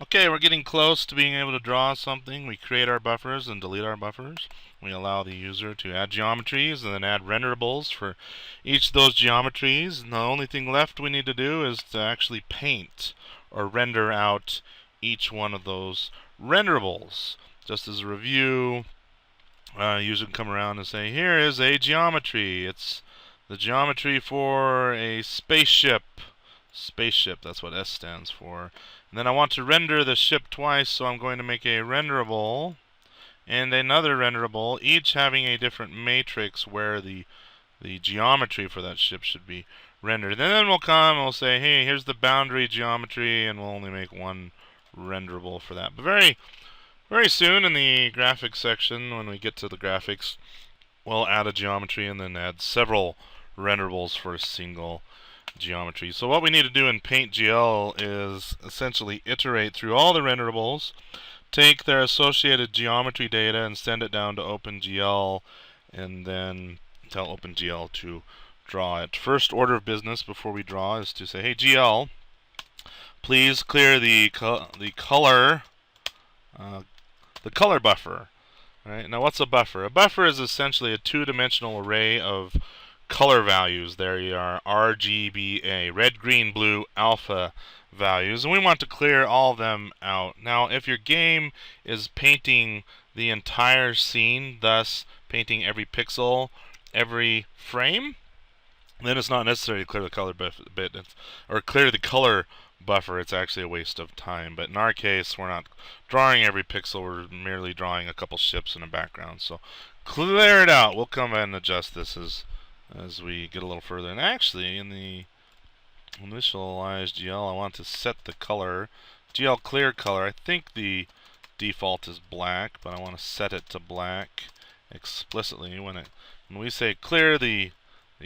Okay, we're getting close to being able to draw something. We create our buffers and delete our buffers. We allow the user to add geometries and then add renderables for each of those geometries. And the only thing left we need to do is to actually paint or render out each one of those renderables. Just as a review, user can come around and say, here is a geometry. It's the geometry for a spaceship. Spaceship, that's what S stands for. And then I want to render the ship twice, so I'm going to make a renderable and another renderable, each having a different matrix where the geometry for that ship should be rendered. And then we'll come and we'll say, hey, here's the boundary geometry, and we'll only make one renderable for that. But very soon in the graphics section, when we get to the graphics, we'll add a geometry and then add several renderables for a single geometry. So what we need to do in PaintGL is essentially iterate through all the renderables, take their associated geometry data and send it down to OpenGL, and then tell OpenGL to draw it. First order of business before we draw is to say, hey GL, please clear the color buffer. All right, now what's a buffer? A buffer is essentially a two-dimensional array of color values. There you are, RGBA, red, green, blue, alpha values, and we want to clear all of them out. Now, if your game is painting the entire scene, thus painting every pixel, every frame, then it's not necessary to clear the color bit or clear the color buffer. It's actually a waste of time. But in our case, we're not drawing every pixel. We're merely drawing a couple ships in a background. So clear it out. We'll come and adjust this as we get a little further. And actually, in the initialize GL, I want to set the color. GL clear color. I think the default is black, but I want to set it to black explicitly. When we say clear the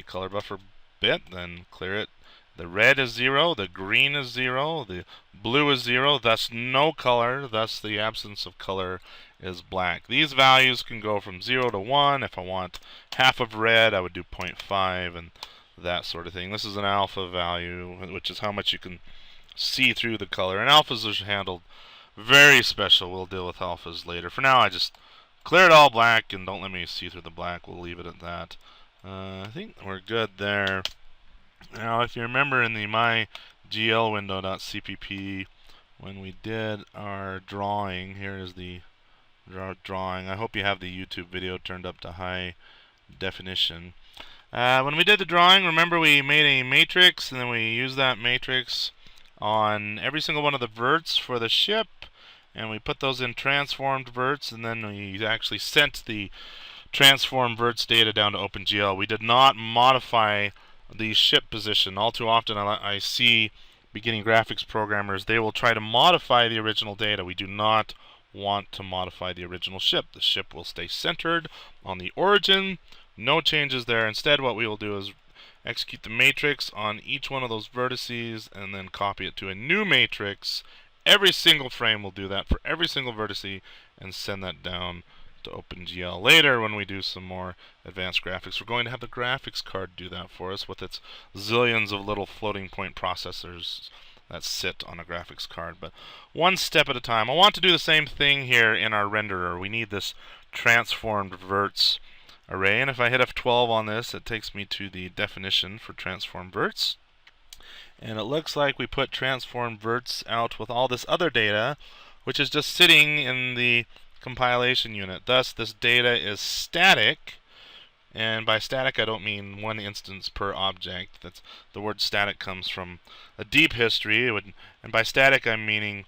color buffer bit, then clear it. The red is 0, the green is 0, the blue is 0, thus no color, thus the absence of color is black. These values can go from 0 to 1. If I want half of red, I would do 0.5 and that sort of thing. This is an alpha value, which is how much you can see through the color. And alphas are handled very special. We'll deal with alphas later. For now, I just clear it all black and don't let me see through the black. We'll leave it at that. I think we're good there. Now, if you remember in the my.gl window.cpp, when we did our drawing, here is the drawing. I hope you have the YouTube video turned up to high definition. When we did the drawing, remember we made a matrix, and then we used that matrix on every single one of the verts for the ship, and we put those in transformed verts, and then we actually sent the transform verts data down to OpenGL. We did not modify the ship position. All too often I see beginning graphics programmers, they will try to modify the original data. We do not want to modify the original ship. The ship will stay centered on the origin. No changes there. Instead, what we will do is execute the matrix on each one of those vertices and then copy it to a new matrix. Every single frame will do that for every single vertice and send that down to OpenGL. Later, when we do some more advanced graphics, we're going to have the graphics card do that for us with its zillions of little floating point processors that sit on a graphics card. But one step at a time. I want to do the same thing here in our renderer. We need this transformed verts array, and if I hit F12 on this, it takes me to the definition for transform verts. And it looks like we put transform verts out with all this other data, which is just sitting in the compilation unit. Thus, this data is static, and by static I don't mean one instance per object. That's the word static comes from a deep history, and by static I'm meaning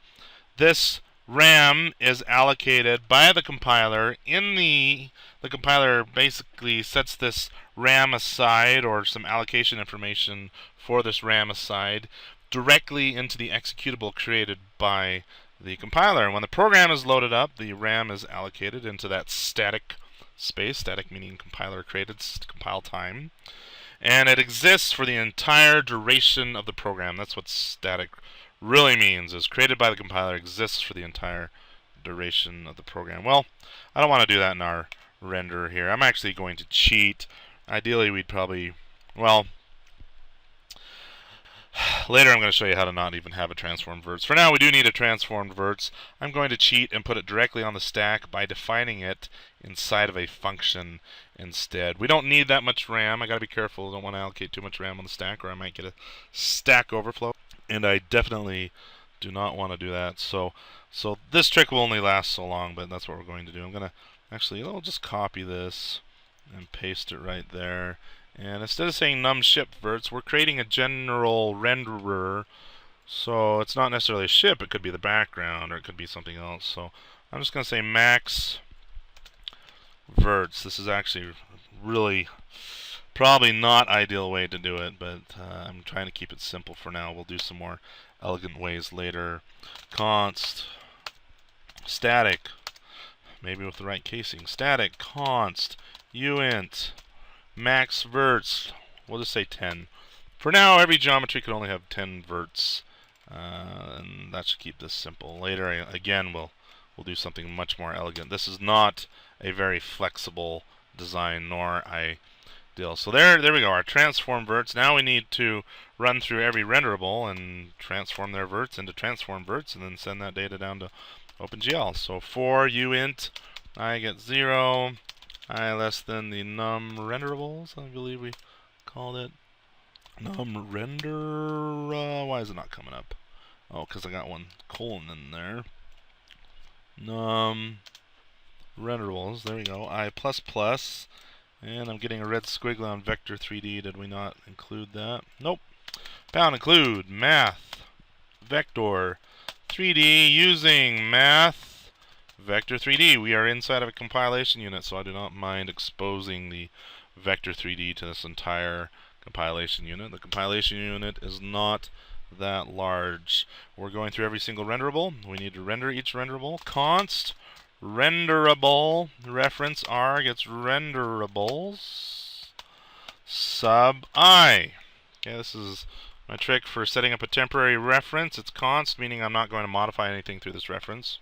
this RAM is allocated by the compiler. In the compiler basically sets this RAM aside, or some allocation information for this RAM aside, directly into the executable created by the compiler. And when the program is loaded up, the RAM is allocated into that static space, static meaning compiler created, compile time, and it exists for the entire duration of the program. That's what static really means, is created by the compiler, exists for the entire duration of the program. Well, I don't want to do that in our renderer here. I'm actually going to cheat. Ideally, we'd probably, well, Later I'm going to show you how to not even have a transformed verts. For now we do need a transformed verts. I'm going to cheat and put it directly on the stack by defining it inside of a function instead. We don't need that much RAM. I got to be careful. I don't want to allocate too much RAM on the stack or I might get a stack overflow. And I definitely do not want to do that. So this trick will only last so long, but that's what we're going to do. I'm going to actually, I'll just copy this and paste it right there. And instead of saying num ship verts, we're creating a general renderer. So it's not necessarily a ship, it could be the background or it could be something else. So I'm just going to say max verts. This is actually really probably not ideal way to do it, but I'm trying to keep it simple for now. We'll do some more elegant ways later. Const static, maybe with the right casing. Static const uint max verts. We'll just say 10. For now, every geometry can only have 10 verts, and that should keep this simple. Later, again, we'll do something much more elegant. This is not a very flexible design, nor ideal. So there we go. Our transform verts. Now we need to run through every renderable and transform their verts into transform verts, and then send that data down to OpenGL. So for uint, I get 0. I less than the num renderables, I believe we called it. Num render, why is it not coming up? Oh, because I got one colon in there. Num renderables, there we go. I plus plus, and I'm getting a red squiggly on vector 3D. Did we not include that? Nope. Pound include math vector 3D using math vector 3D. We are inside of a compilation unit, so I do not mind exposing the vector 3D to this entire compilation unit. The compilation unit is not that large. We're going through every single renderable. We need to render each renderable. Const renderable reference R gets renderables sub I. Okay, this is my trick for setting up a temporary reference. It's const, meaning I'm not going to modify anything through this reference.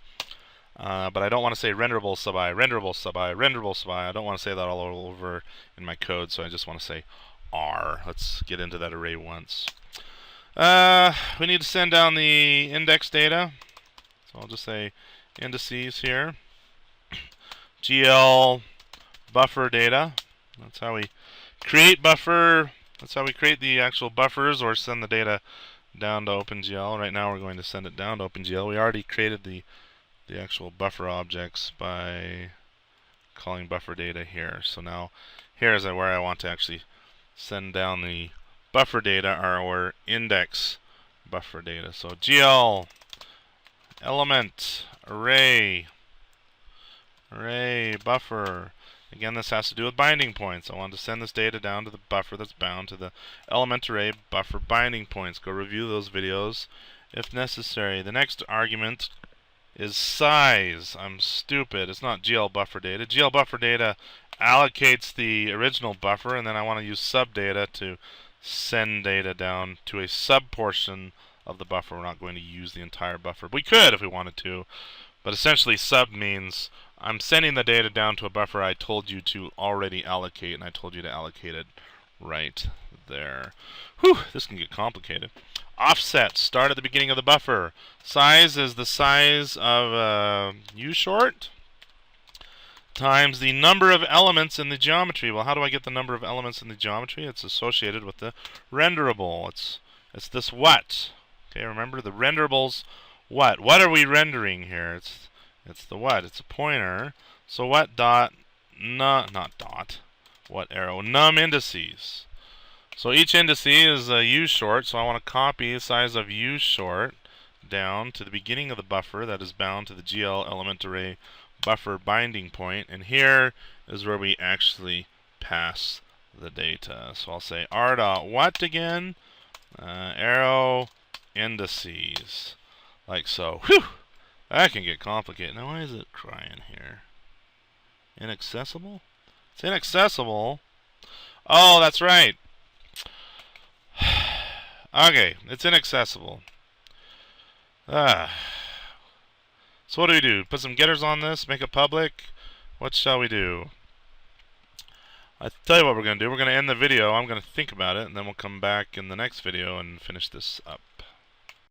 But I don't want to say renderable sub I, renderable sub I, renderable sub I. I don't want to say that all over in my code, so I just want to say R. Let's get into that array once. We need to send down the index data. So I'll just say indices here. GL buffer data. That's how we create buffer. That's how we create the actual buffers or send the data down to OpenGL. Right now we're going to send it down to OpenGL. We already created the actual buffer objects by calling buffer data here. So now here is where I want to actually send down the buffer data, our index buffer data. So GL element array buffer. Again, this has to do with binding points. I want to send this data down to the buffer that's bound to the element array buffer binding points. Go review those videos if necessary. The next argument is size. I'm stupid. It's not GL buffer data. GL buffer data allocates the original buffer, and then I want to use sub data to send data down to a sub portion of the buffer. We're not going to use the entire buffer. We could if we wanted to, but essentially sub means I'm sending the data down to a buffer I told you to already allocate, and I told you to allocate it right there. Whew, this can get complicated. Offset, start at the beginning of the buffer. Size is the size of U short times the number of elements in the geometry. Well, how do I get the number of elements in the geometry? It's associated with the renderable. It's this what. Okay, remember the renderables what. What are we rendering here? It's the what. It's a pointer. So what dot not dot. What arrow? Num indices. So each indice is a U short, so I want to copy the size of U short down to the beginning of the buffer that is bound to the GL element array buffer binding point, and here is where we actually pass the data. So I'll say r dot what again? Arrow indices, like so. Whew! That can get complicated. Now why is it crying here? Inaccessible? It's inaccessible. Oh, that's right. Okay, it's inaccessible. So what do we do? Put some getters on this, make it public? What shall we do? I tell you what we're going to do. We're going to end the video. I'm going to think about it, and then we'll come back in the next video and finish this up.